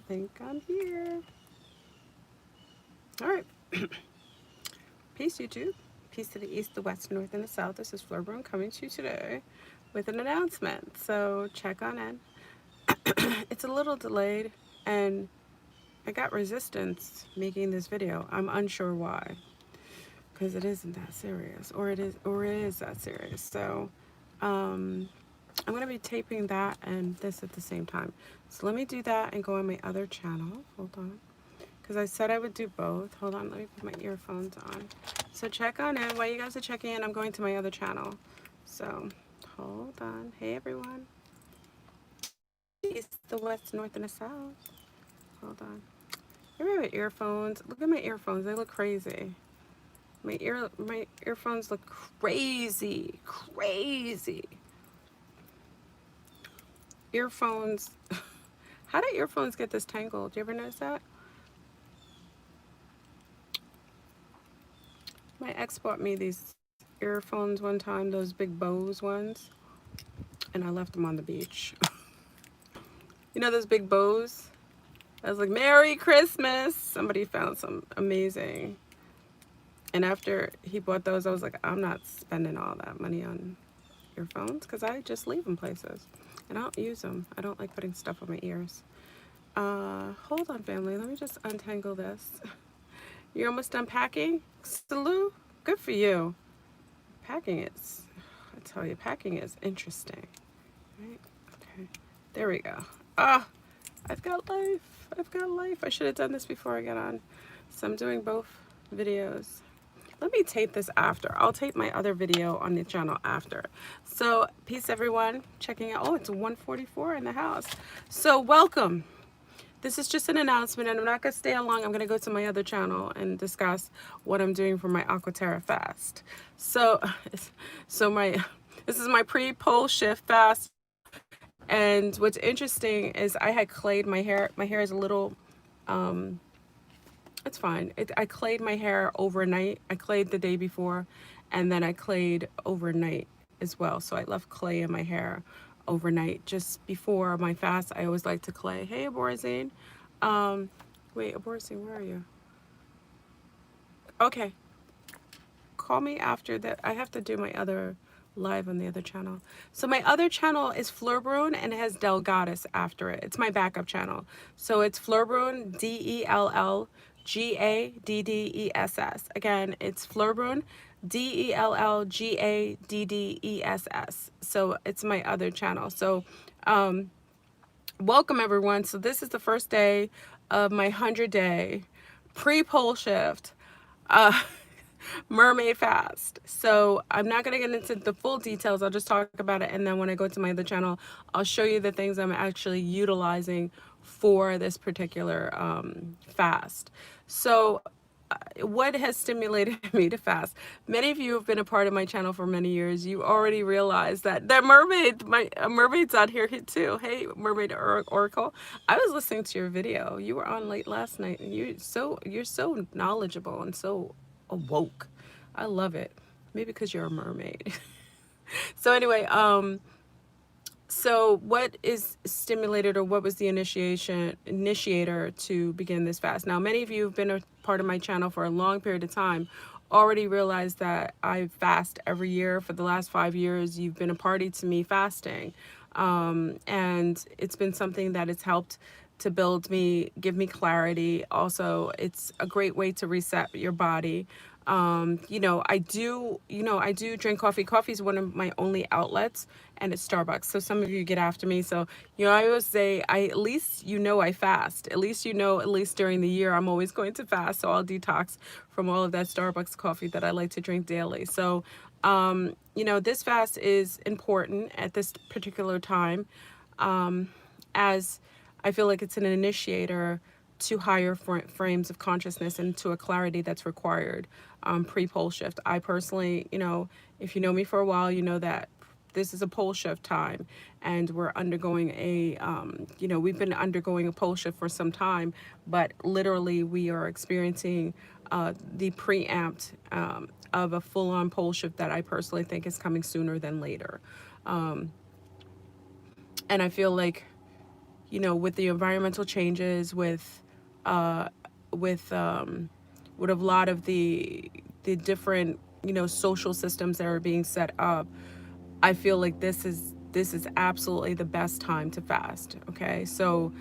think I'm here. All right. Peace, YouTube. Peace to the east, the west, north, and the south. This is Fleurbrun coming to you today with an announcement. So check on in. It's a little delayed, and I got resistance making this video. I'm unsure why, because it isn't that serious, or it is that serious. So, um, I'm gonna be taping that and this at the same time. So let me do that and go on my other channel. Hold on. Because I said I would do both. Hold on, let me put my earphones on. So check on in. While you guys are checking in, I'm going to my other channel. So hold on. Hey everyone. East, the west, north, and the south. Hold on. Maybe my earphones. Look at my earphones. They look crazy. My earphones look crazy. Crazy. Earphones. How do earphones get this tangled? Do you ever notice that? My ex bought me these earphones one time, those big Bose ones, and I left them on the beach. You know those big Bose? I was like, Merry Christmas! Somebody found some amazing. And after he bought those, I was like, I'm not spending all that money on earphones because I just leave them places. And I don't use them. I don't like putting stuff on my ears. Hold on, family. Let me just untangle this. You're almost done packing? Salute? Good for you. Packing is, I tell you, packing is interesting. Right? Okay. There we go. Ah, I've got life. I've got life. I should have done this before I got on. So I'm doing both videos. Let me tape this after. I'll tape my other video on the channel after. So peace everyone. Checking out. Oh, it's 1:44 in the house. So welcome. This is just an announcement, and I'm not going to stay on long. I'm going to go to my other channel and discuss what I'm doing for my Aquaterra fast. So, this is my pre-PoleShift fast. And what's interesting is I had clayed my hair. My hair is a little, it's fine. I clayed my hair overnight. I clayed the day before, and then I clayed overnight as well. So I left clay in my hair overnight just before my fast. I always like to clay. Hey, Aborazine. Wait, Aborazine, where are you? Okay. Call me after that. I have to do my other live on the other channel. So my other channel is Fleurbrun, and it has Delgadis after it. It's my backup channel. So it's Fleurbrun, Dellgadds. Again, it's Fleurbrun, Dellgadds. So it's my other channel. So welcome everyone. So this is the first day of my 100-day pre-PoleShift mermaid fast. So I'm not going to get into the full details. I'll just talk about it, and then when I go to my other channel, I'll show you the things I'm actually utilizing for this particular fast. So what has stimulated me to fast? Many of you have been a part of my channel for many years. You already realize that mermaid, my mermaid's out here too. Hey, Mermaid Oracle. I was listening to your video. You were on late last night, and you're so knowledgeable and so awoke. I love it. Maybe because you're a mermaid. So anyway, so what is stimulated, or what was the initiator to begin this fast? Now, many of you have been a part of my channel for a long period of time already realized that I fast every year. For the last 5 years, you've been a party to me fasting. And it's been something that has helped to build me, give me clarity. Also, it's a great way to reset your body. I do drink coffee. Coffee is one of my only outlets, and it's Starbucks. So some of you get after me. So, I always say, at least I fast. At least at least during the year, I'm always going to fast. So I'll detox from all of that Starbucks coffee that I like to drink daily. So, this fast is important at this particular time, as I feel like it's an initiator to higher frames of consciousness and to a clarity that's required pre-pole shift. I personally, if you know me for a while, you know that this is a pole shift time, and we're undergoing we've been undergoing a pole shift for some time, but literally we are experiencing the preempt of a full-on pole shift that I personally think is coming sooner than later. And I feel like you know, with the environmental changes, uh, with with a lot of the different, you know, social systems that are being set up, I feel like this is absolutely the best time to fast. Okay, so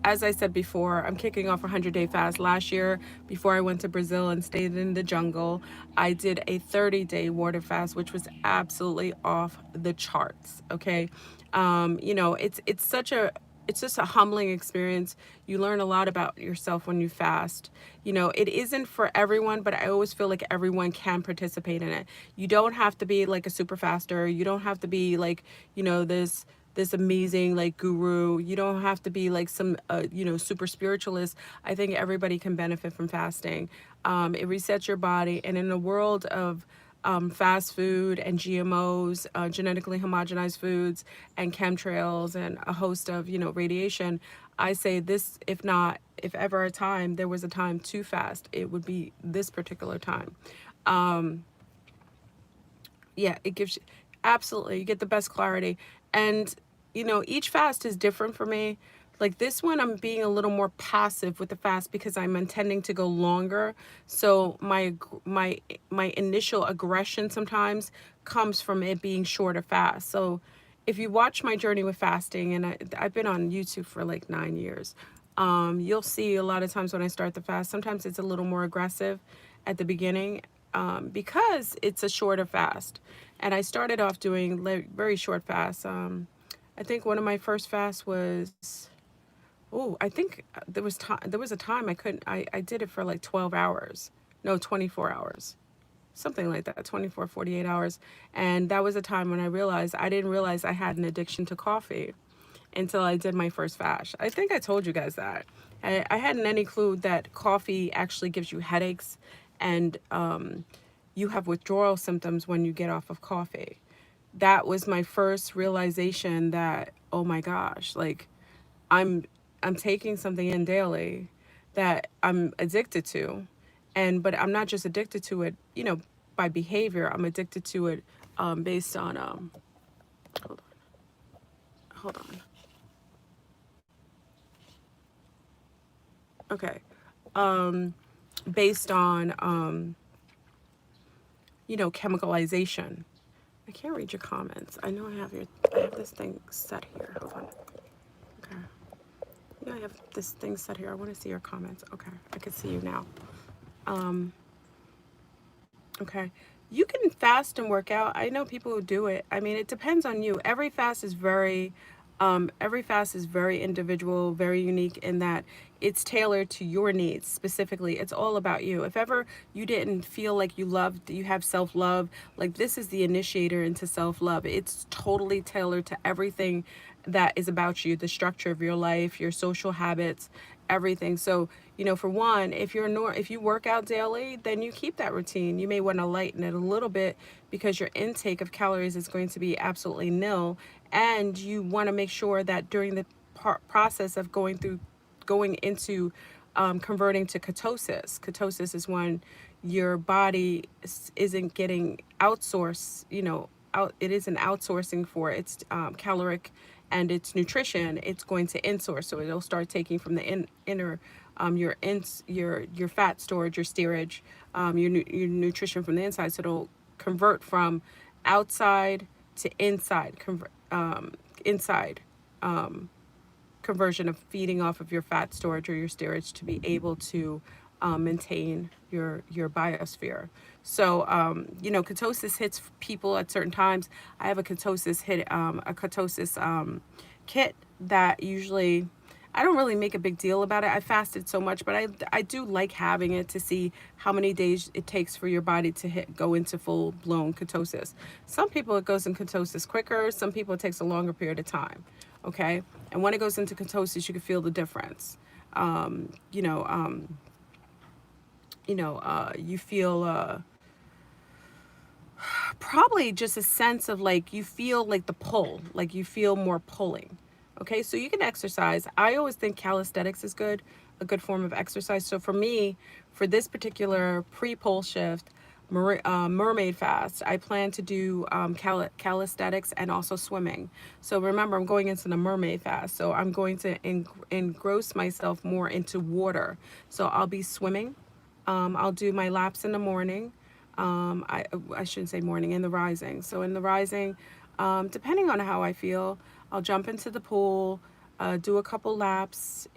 as I said before, I'm kicking off a 100-day fast. Last year, before I went to Brazil and stayed in the jungle, I did a 30-day water fast, which was absolutely off the charts. Okay, you know, it's such a it's just a humbling experience. You learn a lot about yourself when you fast. You know, it isn't for everyone, but I always feel like everyone can participate in it. You don't have to be like a super faster. You don't have to be like, you know, this amazing like guru. You don't have to be like some you know, super spiritualist. I think everybody can benefit from fasting. It resets your body, and in a world of fast food and GMOs, genetically homogenized foods, and chemtrails, and a host of, you know, radiation, I say this, if not, if ever a time there was a time to fast, it would be this particular time. Yeah, it gives you, absolutely, you get the best clarity. And you know, each fast is different for me. Like this one, I'm being a little more passive with the fast because I'm intending to go longer. So my initial aggression sometimes comes from it being shorter fast. So if you watch my journey with fasting, and I've been on YouTube for like 9 years, you'll see a lot of times when I start the fast, sometimes it's a little more aggressive at the beginning, because it's a shorter fast. And I started off doing very short fasts. I think one of my first fasts was, oh, I think there was a time I couldn't, I did it for like 12 hours. No, 24 hours. Something like that, 24, 48 hours. And that was a time when I realized I didn't realize I had an addiction to coffee until I did my first fast. I think I told you guys that. I hadn't any clue that coffee actually gives you headaches, and you have withdrawal symptoms when you get off of coffee. That was my first realization that, oh my gosh, like I'm I'm taking something in daily that I'm addicted to. And but I'm not just addicted to it, you know, by behavior. I'm addicted to it based on hold on, hold on. Okay. Based on you know, chemicalization. I can't read your comments. I know I have this thing set here. Hold on. Okay. Yeah, I have this thing set here. I want to see your comments. Okay. I can see you now. Um, okay. You can fast and work out. I know people who do it. I mean, it depends on you. Every fast is very individual, very unique in that it's tailored to your needs specifically. It's all about you. If ever you didn't feel like you have self-love, like this is the initiator into self-love. It's totally tailored to everything that is about you, the structure of your life, your social habits, everything. So, you know, for one, if you work out daily, then you keep that routine. You may want to lighten it a little bit because your intake of calories is going to be absolutely nil, and you want to make sure that during the process of going into converting to ketosis. Ketosis is when your body isn't getting outsourced, you know, it isn't outsourcing for its caloric and its nutrition. It's going to insource, so it'll start taking from the inner your fat storage, your steerage, your nutrition from the inside. So it'll convert from outside to inside, inside conversion of feeding off of your fat storage or your steerage to be able to maintain your biosphere. So you know, ketosis hits people at certain times. I have a ketosis kit that usually, I don't really make a big deal about it. I fasted so much, but I do like having it to see how many days it takes for your body to go into full blown ketosis. Some people it goes in ketosis quicker. Some people it takes a longer period of time. Okay, and when it goes into ketosis, you can feel the difference. Um, you know, um, you feel probably just a sense of like you feel like the pull, like you feel more pulling. Okay, so you can exercise. I always think calisthenics is good, a good form of exercise. So for me, for this particular pre-pole shift, mermaid fast. I plan to do calisthenics and also swimming. So remember, I'm going into the mermaid fast. So I'm going to engross myself more into water. So I'll be swimming. I'll do my laps in the morning. I shouldn't say morning, in the rising. So in the rising, depending on how I feel, I'll jump into the pool, do a couple laps,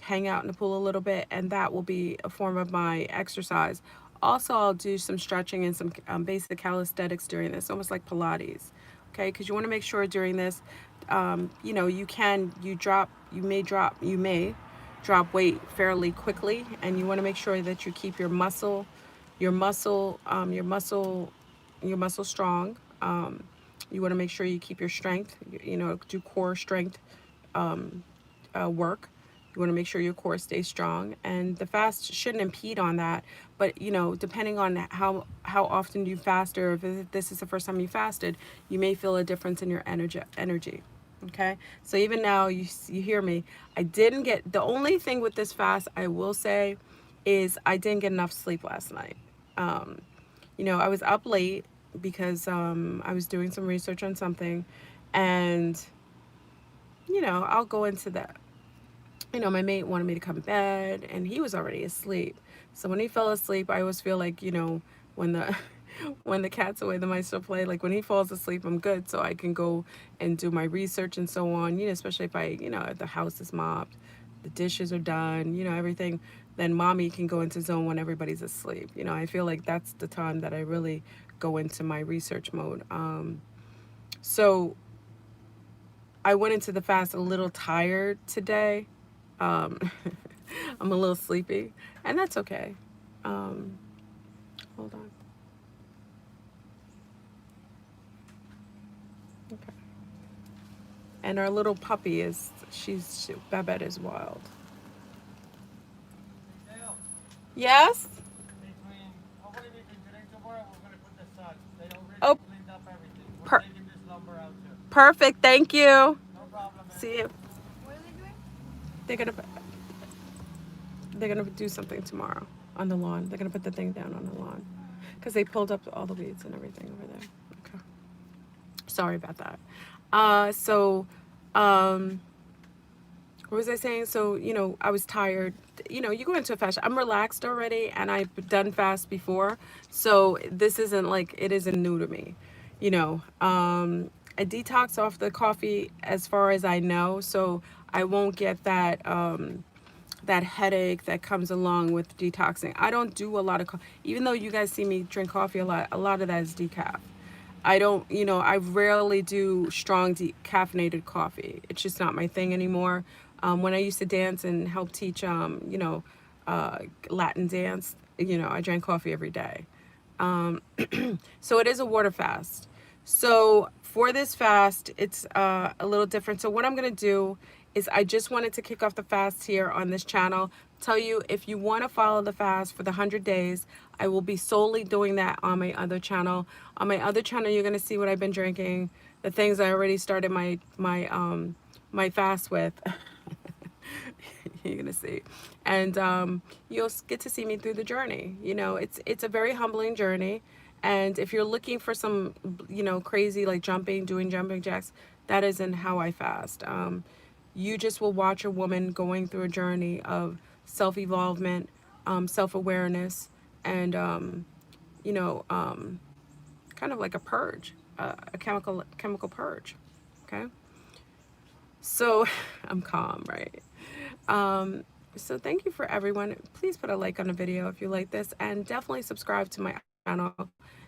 hang out in the pool a little bit, and that will be a form of my exercise. Also, I'll do some stretching and some basic calisthenics during this, almost like Pilates. Okay, because you want to make sure during this, you may drop weight fairly quickly, and you want to make sure that you keep your muscle, your muscle, your muscle strong. You want to make sure you keep your strength. Do core strength work. You want to make sure your core stays strong, and the fast shouldn't impede on that. But depending on how often you fast, or if this is the first time you fasted, you may feel a difference in your energy. Okay, so even now you hear me. I didn't get the only thing with this fast, I will say, is I didn't get enough sleep last night. I was up late because I was doing some research on something, and I'll go into that. My mate wanted me to come to bed, and he was already asleep. So when he fell asleep, I always feel like, when the when the cat's away, the mice will play. Like when he falls asleep, I'm good, so I can go and do my research and so on. Especially if if the house is mopped, the dishes are done, everything. Then mommy can go into zone when everybody's asleep. I feel like that's the time that I really go into my research mode. So I went into the fast a little tired today. Um, I'm a little sleepy, and that's okay. Um, Hold on. Okay. And our little puppy Babette is wild. Yes? Oh, per- perfect. Thank you. See you. They're gonna they're gonna do something tomorrow on the lawn. They're gonna put the thing down on the lawn because they pulled up all the weeds and everything over there. Okay. Sorry about that. So, um, what was I saying? So, I was tired. You go into a fast. I'm relaxed already, and I've done fast before. So this isn't like, it isn't new to me. I detox off the coffee as far as I know, so I won't get that headache that comes along with detoxing. I don't do a lot of even though you guys see me drink coffee a lot. A lot of that is decaf. I don't, I rarely do strong decaffeinated coffee. It's just not my thing anymore. When I used to dance and help teach, Latin dance, I drank coffee every day. So it is a water fast. So for this fast, it's a little different. So what I'm going to do is I just wanted to kick off the fast here on this channel. Tell you, if you want to follow the fast for the 100 days, I will be solely doing that on my other channel. On my other channel, you're going to see what I've been drinking, the things I already started my fast with. You're gonna see, and you'll get to see me through the journey. It's a very humbling journey, and if you're looking for some crazy, like doing jumping jacks, that isn't how I fast. You just will watch a woman going through a journey of self-evolvement, self-awareness, and kind of like a purge, a chemical purge. Okay, so I'm calm, right? Um, so thank you for everyone. Please put a like on the video if you like this, and definitely subscribe to my channel.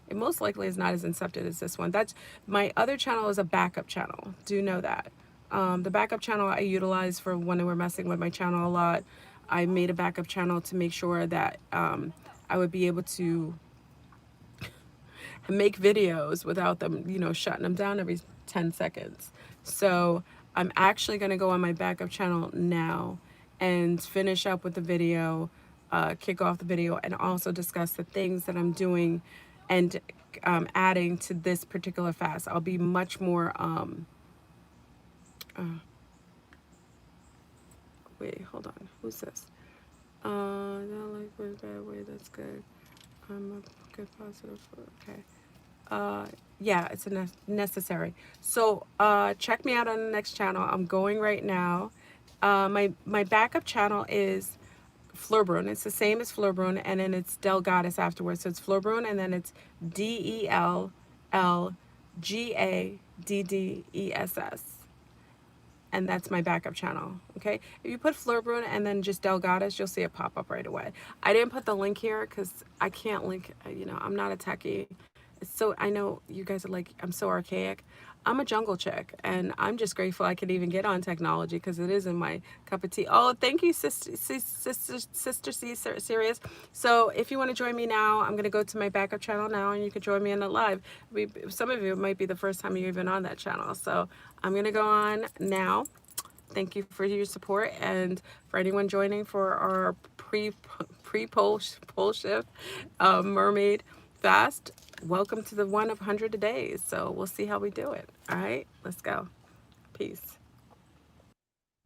It most likely is not as incepted as this one. That's my other channel, is a backup channel. Do know that. The backup channel I utilize for when we're messing with my channel a lot. I made a backup channel to make sure that I would be able to make videos without them, shutting them down every 10 seconds. So I'm actually going to go on my backup channel now and finish up with the video, kick off the video, and also discuss the things that I'm doing and adding to this particular fast. I'll be much more, uh, wait, hold on. Who's this? Not like we're bad way. That's good. I'm a good positive. Okay. Yeah, it's a necessary. So check me out on the next channel. I'm going right now. My backup channel is Fleurbrun. It's the same as Fleurbrun, and then it's Delgadis afterwards. So it's Fleurbrun, and then it's DELLGADDESS. And that's my backup channel. Okay, if you put Fleurbrun and then just Delgadis, you'll see it pop up right away. I didn't put the link here because I can't link, you know, I'm not a techie. So I know you guys are like, I'm so archaic. I'm a jungle chick, and I'm just grateful I could even get on technology because it isn't my cup of tea. Oh, thank you, Sister C Serious. So if you want to join me now, I'm gonna go to my backup channel now, and you can join me in the live. Some of you, it might be the first time you're even on that channel. So I'm gonna go on now. Thank you for your support, and for anyone joining for our pre-pole shift mermaid fast. Welcome to the one of 100 days. So we'll see how we do it. All right, let's go. Peace.